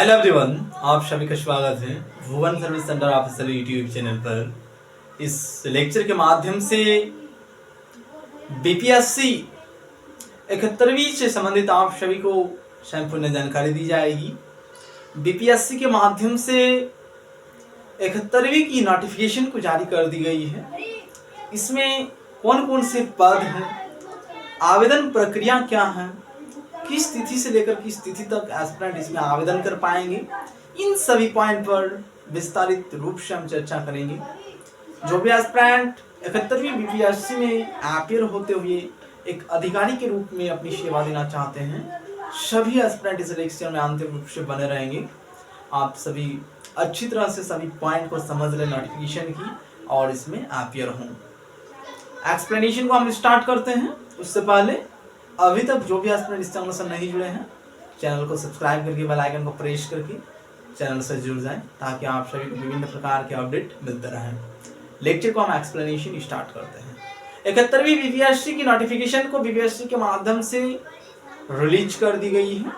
Hello everyone, आप सभी का स्वागत है Bhuvan service centre official YouTube channel पर। इस लेक्चर के माध्यम से बीपीएससी 71वीं से संबंधित आप सभी को संपूर्ण जानकारी दी जाएगी। बीपीएससी के माध्यम से 71वीं की नोटिफिकेशन को जारी कर दी गई है। इसमें कौन कौन से पद हैं, आवेदन प्रक्रिया क्या है, किस तिथि से लेकर किस तिथि तक एस्पिरेंट इसमें आवेदन कर पाएंगे, इन सभी पॉइंट पर विस्तारित रूप से हम चर्चा करेंगे। जो भी एस्पिरेंट 71वीं बीपीएससी में अपीयर होते हुए एक अधिकारी के रूप में अपनी सेवा देना चाहते हैं, सभी एस्पिरेंट इस लेक्चर में अंतिम रूप से बने रहेंगे। आप सभी अच्छी तरह से सभी पॉइंट को समझ लें नोटिफिकेशन की और इसमें अपीयर हों। एक्सप्लेनेशन को हम स्टार्ट करते हैं। उससे पहले अभी तक जो भी एस्पिरेंट इस चैनल से नहीं जुड़े हैं, चैनल को सब्सक्राइब करके बेल आइकन को प्रेस करके चैनल से जुड़ जाएं, ताकि आप सभी को विभिन्न प्रकार के अपडेट मिलते रहें। लेक्चर को हम एक्सप्लेनेशन स्टार्ट करते हैं। 71वीं बीपीएससी की नोटिफिकेशन को बीपीएससी के माध्यम से रिलीज कर दी गई है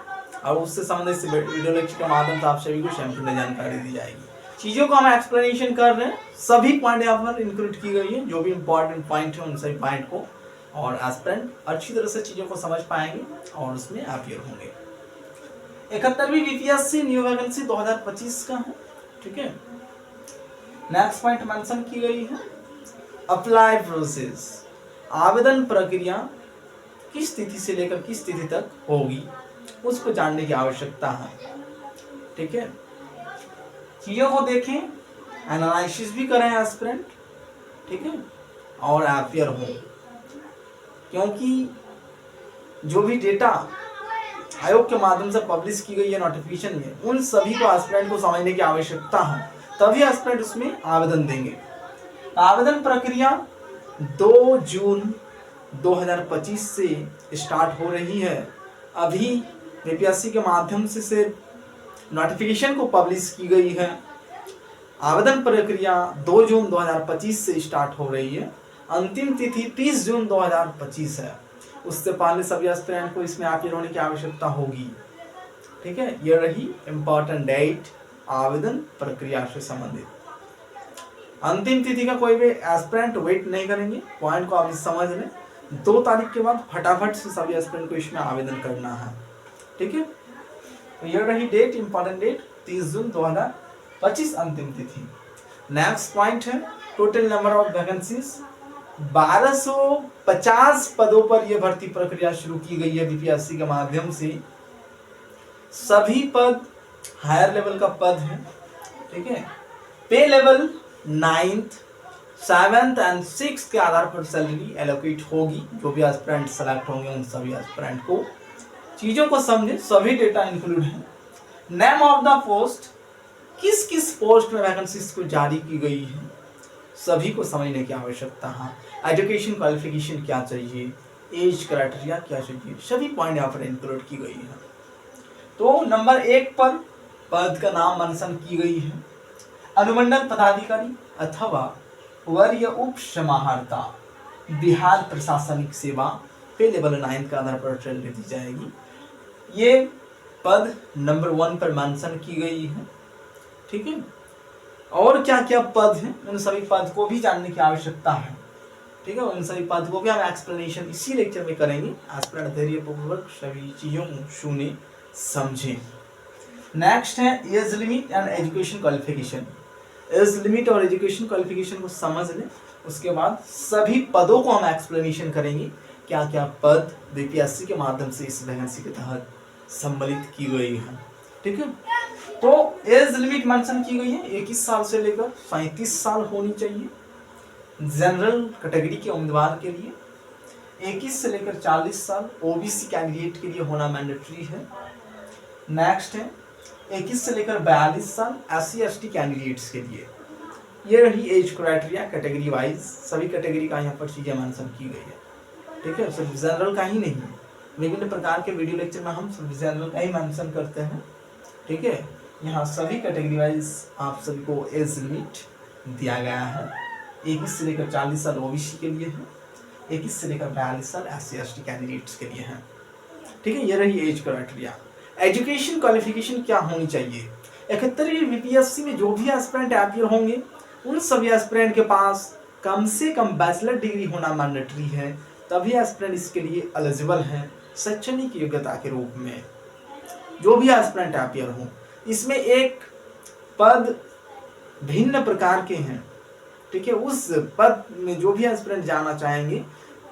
और उससे संबंधित वीडियो लेक्चर के माध्यम से आप सभी को संपूर्ण जानकारी दी जाएगी। चीज़ों को हम एक्सप्लेनेशन कर रहे हैं, सभी पॉइंट यहाँ पर इंक्लूड की गई है। जो भी इंपॉर्टेंट पॉइंट है उन सभी पॉइंट को और एस्पिरेंट अच्छी तरह से चीज़ों को समझ पाएंगे और उसमें अपीयर होंगे। 71वीं बीपीएससी न्यू वैकेंसी 2025 का है, ठीक है। नेक्स्ट पॉइंट मेंशन की गई है, अप्लाई प्रोसेस, आवेदन प्रक्रिया किस तिथि से लेकर किस तिथि तक होगी उसको जानने की आवश्यकता है, ठीक है। चीज़ों को देखें, एनालिसिस भी करें एस्पिरेंट, ठीक है, और अपीयर हो, क्योंकि जो भी डेटा आयोग के माध्यम से पब्लिश की गई है नोटिफिकेशन में, उन सभी को एस्पिरेंट को समझने की आवश्यकता है, तभी एस्पिरेंट उसमें आवेदन देंगे। आवेदन प्रक्रिया 2 जून 2025 से स्टार्ट हो रही है। अभी बीपीएससी के माध्यम से नोटिफिकेशन को पब्लिश की गई है। आवेदन प्रक्रिया 2 जून 2025 से स्टार्ट हो रही है। अंतिम तिथि 30 जून 2025 है। उससे पहले सभी एस्पिरेंट को इसमें अपीयर होने की आवश्यकता होगी, ठीक है। ये रही इम्पोर्टेंट डेट आवेदन प्रक्रिया से संबंधित। अंतिम तिथि का कोई भी एस्पिरेंट वेट नहीं करेंगे, पॉइंट को आप समझ लें। 2 तारीख के बाद फटाफट से सभी एस्पिरेंट को इसमें आवेदन करना है, ठीक है। तो ये रही डेट, इंपॉर्टेंट डेट 30 जून 2025 अंतिम तिथि। नेक्स्ट पॉइंट है टोटल नंबर ऑफ वैकेंसीज। 1250 पदों पर यह भर्ती प्रक्रिया शुरू की गई है बीपीएससी के माध्यम से। सभी पद हायर लेवल का पद है, ठीक है। पे level 9th, 7th and 6th के आधार पर सैलरी एलोकेट होगी। जो भी एस्पिरेंट सेलेक्ट होंगे उन सभी एस्पिरेंट को चीजों को समझे, सभी डेटा इंक्लूड है। नेम ऑफ द पोस्ट, किस किस पोस्ट में वैकेंसीज को जारी की गई है, सभी को समझने की आवश्यकता है। एजुकेशन क्वालिफिकेशन क्या चाहिए, एज क्राइटेरिया क्या चाहिए, सभी पॉइंट यहाँ पर इंक्लूड की गई है। तो नंबर 1 पर पद का नाम मेंशन की गई है, अनुमंडल पदाधिकारी अथवा वरीय उप समाहर्ता, बिहार प्रशासनिक सेवा, पे लेवल 9 का आधार पर सैलरी दी जाएगी। ये पद नंबर 1 पर मेंशन की गई है, ठीक है। और क्या क्या पद हैं, उन सभी पद को भी जानने की आवश्यकता है, ठीक है। उन सभी पद को भी हम एक्सप्लेनेशन इसी लेक्चर में करेंगे। एस्पिरेंट धैर्यपूर्वक सभी चीज़ों को सुने समझें। नेक्स्ट है age limit and education qualification. Age limit और एजुकेशन क्वालिफिकेशन को समझ लें, उसके बाद सभी पदों को हम एक्सप्लेनेशन करेंगे। क्या क्या पद बीपीएससी के माध्यम से इस वैकेंसी के तहत सम्मिलित की गई है, ठीक है। तो एज लिमिट मेंशन की गई है, 21 साल से लेकर 37 साल होनी चाहिए जनरल कैटेगरी के उम्मीदवार के लिए। 21 से लेकर 40 साल ओबीसी कैंडिडेट के लिए होना मैंडेटरी है। नेक्स्ट है 21 से लेकर 42 साल SC ST कैंडिडेट्स के लिए। ये रही एज क्राइटेरिया कैटेगरी वाइज, सभी कैटेगरी का यहाँ पर चीज़ें मेंशन की गई है, ठीक है। सिर्फ जनरल का ही नहीं, विभिन्न प्रकार के वीडियो लेक्चर में हम सिर्फ जनरल का ही मेंशन करते हैं, ठीक है। यहाँ सभी कैटेगरी वाइज आप सभी को एज लिमिट दिया गया है। 21 से लेकर 40 साल ओबीसी के लिए है, 21 से लेकर 42 साल SC ST कैंडिडेट्स के लिए है, ठीक है। ये रही एज क्राइटेरिया। एजुकेशन क्वालिफिकेशन क्या होनी चाहिए। 71वीं बीपीएससी में जो भी एस्पिरेंट अपीयर होंगे उन सभी एस्पिरेंट के पास कम से कम बैचलर डिग्री होना मैंडेटरी है, तभी एस्पिरेंट इसके लिए एलिजिबल हैं शैक्षणिक योग्यता के रूप में। जो भी एस्पिरेंट अपीयर हो, इसमें एक पद भिन्न प्रकार के हैं, ठीक है। उस पद में जो भी एस्पिरेंट जाना चाहेंगे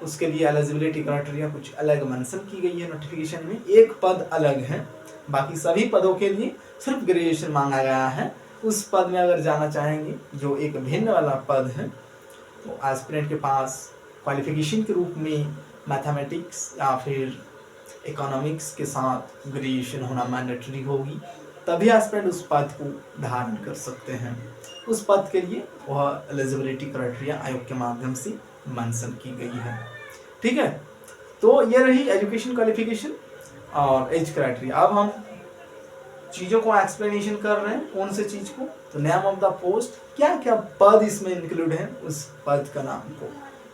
उसके लिए एलिजिबिलिटी क्राइटेरिया कुछ अलग मेंशन की गई है नोटिफिकेशन में, एक पद अलग है, बाकी सभी पदों के लिए सिर्फ ग्रेजुएशन मांगा गया है। उस पद में अगर जाना चाहेंगे जो एक भिन्न वाला पद है तो एस्पिरेंट के पास क्वालिफिकेशन के रूप में मैथमेटिक्स या फिर इकोनॉमिक्स के साथ ग्रेजुएशन होना मैंडेटरी होगी, तभी एस्पिरेंट उस पद को धारण कर सकते हैं। उस पद के लिए वह एलिजिबिलिटी क्राइटेरिया आयोग के माध्यम से मेंशन की गई है, ठीक है। तो ये रही एजुकेशन क्वालिफिकेशन और एज क्राइटेरिया। अब हम चीज़ों को एक्सप्लेनेशन कर रहे हैं, कौन से चीज़ को, तो नेम ऑफ द पोस्ट, क्या क्या पद इसमें इंक्लूड है उस पद का नाम को,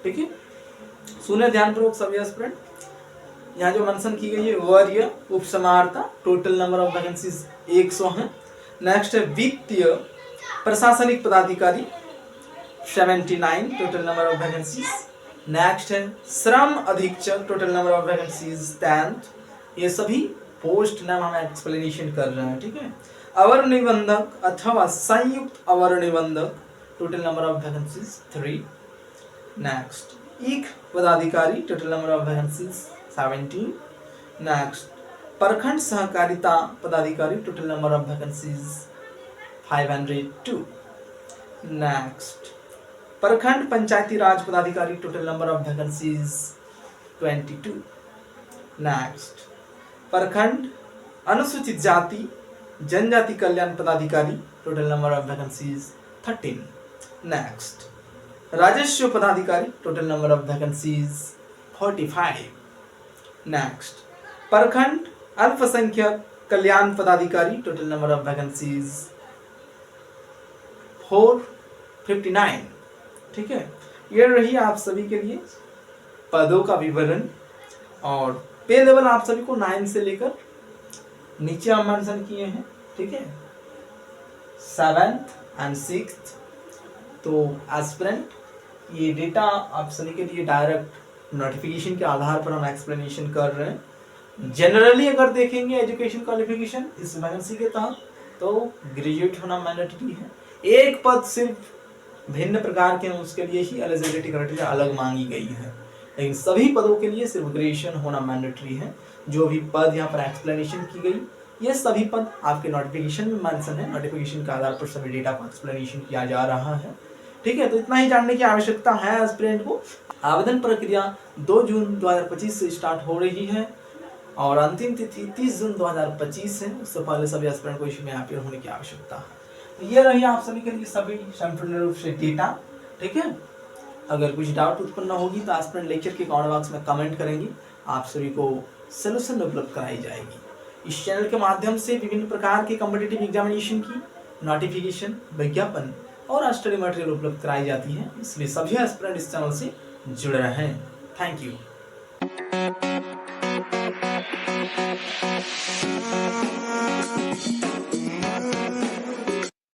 ठीक है। सुने ध्यानपूर्वक सभी एस्पिरेंट। यहाँ जो मेंशन की गई है वर्य उपसमाहर्ता, टोटल नंबर ऑफ वैकेंसीज 100 हैं। नेक्स्ट है वित्तीय प्रशासनिक पदाधिकारी 79, total number of vacancies. Next है श्रम अधीक्षक, टोटल नंबर ऑफ वैकेंसीज 10। ये सभी पोस्ट नाम हम एक्सप्लेनेशन कर रहे हैं, ठीक है। अवर निबंधक अथवा संयुक्त अवर निबंधक, total number of vacancies 3। Next ईख पदाधिकारी, total number of vacancies 17। Next प्रखंड सहकारिता पदाधिकारी, total number of vacancies 502। Next प्रखंड पंचायती राज पदाधिकारी, total number of vacancies 22। Next प्रखंड अनुसूचित जाति जनजाति कल्याण पदाधिकारी, total number of vacancies 13। Next राजस्व पदाधिकारी, total number of vacancies 45। Next प्रखंड अल्पसंख्यक कल्याण पदाधिकारी, टोटल नंबर ऑफ वैकेंसीज 459, ठीक है। ये रही आप सभी के लिए पदों का विवरण, और पे लेवल आप सभी को 9 से लेकर नीचे हम मेंशन किए हैं, ठीक है, 7th and 6th। तो एस्पिरेंट ये डेटा आप सभी के लिए डायरेक्ट नोटिफिकेशन के आधार पर हम एक्सप्लेनेशन कर रहे हैं। जनरली अगर देखेंगे एजुकेशन क्वालिफिकेशन इस वैकेंसी के तहत तो ग्रेजुएट होना मैंडेटरी है। एक पद सिर्फ भिन्न प्रकार के हैं, उसके लिए ही एलिजिबिलिटी क्राइटेरिया अलग मांगी गई है, लेकिन सभी पदों के लिए सिर्फ ग्रेजुएशन होना मैंडेटरी है। जो भी पद यहाँ पर एक्सप्लेनेशन की गई ये सभी पद आपके नोटिफिकेशन में मेंशन है, नोटिफिकेशन के आधार पर सभी डेटा को एक्सप्लेनेशन किया जा रहा है, ठीक है। तो इतना ही जानने की आवश्यकता है एस्पिरेंट को। आवेदन प्रक्रिया 2 जून 2025 से स्टार्ट हो रही है और अंतिम तिथि 30 जून 2025 है। उससे पहले सभी एस्पिरेंट को इसमें अपीयर होने की आवश्यकता है। तो ये रही आप सभी के लिए सभी संपूर्ण रूप से डेटा, ठीक है। अगर कुछ डाउट उत्पन्न होगी तो एस्पिरेंट लेक्चर के कमेंट बॉक्स में कमेंट करेंगे, आप सभी को सलूशन उपलब्ध कराई जाएगी। इस चैनल के माध्यम से विभिन्न प्रकार के कॉम्पिटिटिव एग्जामिनेशन की नोटिफिकेशन, विज्ञापन और स्टडी मटेरियल उपलब्ध कराई जाती है, इसलिए सभी एस्पिरेंट इस चैनल से जुड़ रहे हैं। Thank you.